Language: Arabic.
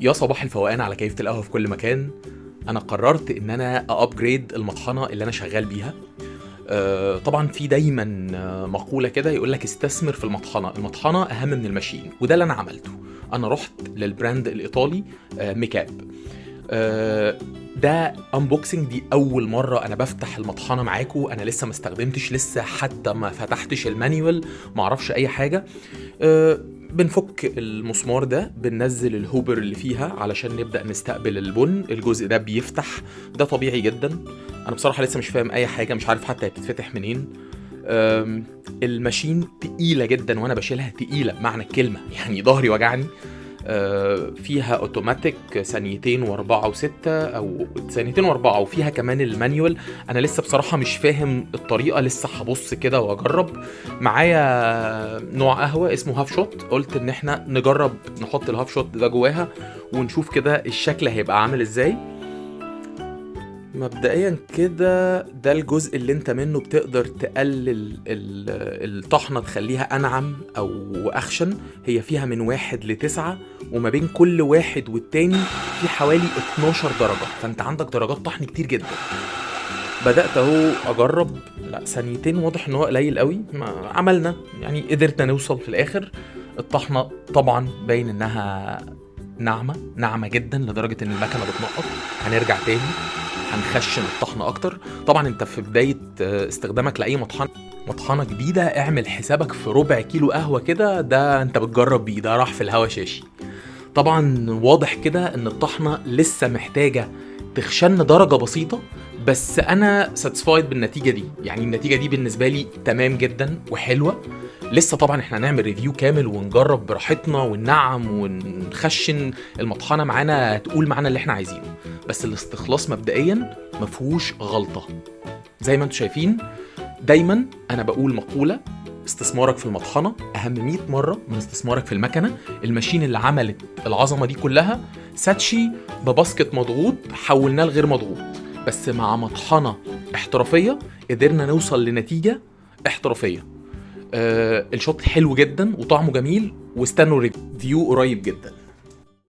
يا صباح الفوقان على كيفة القهوة في كل مكان. انا قررت ان انا ابجريد المطحنة اللي انا شغال بيها. طبعا في دايما مقولة كده يقولك استثمر في المطحنة اهم من الماشين، وده اللي انا عملته. انا رحت للبراند الايطالي ميكاب. ده انبوكسنج، دي اول مرة انا بفتح المطحنة معاكو. انا لسه ما استخدمتش، لسه حتى ما فتحتش المانيوال، ما اعرفش اي حاجة. بنفك المسمار ده، بننزل الهوبر اللي فيها علشان نبدأ نستقبل البن. الجزء ده بيفتح، ده طبيعي جدا. انا بصراحة لسه مش فاهم اي حاجة، مش عارف حتى هي بتتفتح منين. الماشين تقيلة جدا وانا بشيلها، تقيلة بمعنى الكلمة، يعني ظهري وجعني. فيها اوتوماتيك 2 و4 و6 او 2 و4، وفيها كمان المانيوال. انا لسه بصراحة مش فاهم الطريقة، لسه هبص كده واجرب. معايا نوع قهوة اسمه هاف شوت، قلت ان احنا نجرب نحط الهاف شوت ده جواها ونشوف كده الشكل هيبقى عامل ازاي. مبدئيا كده ده الجزء اللي انت منه بتقدر تقلل الطحنة، تخليها انعم او اخشن. هي فيها من 1 ل9، وما بين كل واحد والتاني في حوالي 12 درجة، فانت عندك درجات طحن كتير جدا. بدأت اهو اجرب، لا 2 واضح ان هو قليل قوي. ما عملنا يعني قدرنا نوصل في الاخر. الطحنة طبعا باين انها ناعمة جدا لدرجة ان المكنة بتنقط. هنرجع تاني هنخشن الطحنة اكتر. طبعا انت في بداية استخدامك لاي مطحنة جديدة، اعمل حسابك في ربع كيلو قهوة كده، ده انت بتجرب بيه، ده راح في الهوا شاشي. طبعا واضح كده ان الطحنة لسه محتاجة تخشن درجة بسيطة، بس انا ساتسفايد بالنتيجة دي. يعني النتيجة دي بالنسبة لي تمام جدا وحلوة. لسه طبعا احنا هنعمل ريفيو كامل ونجرب براحتنا وننعم ونخشن المطحنة معانا، تقول معانا اللي احنا عايزينه. بس الاستخلاص مبدئيا مفهوش غلطة زي ما انتوا شايفين. دايما انا بقول مقولة: استثمارك في المطحنة اهم 100 مرة من استثمارك في المكنة. الماشين اللي عملت العظمة دي كلها ساتشي بباسكت مضغوط حولناه لغير مضغوط، بس مع مطحنة احترافية قدرنا نوصل لنتيجة احترافية. الشوت حلو جدا وطعمه جميل، واستنوا ريفيو قريب جدا.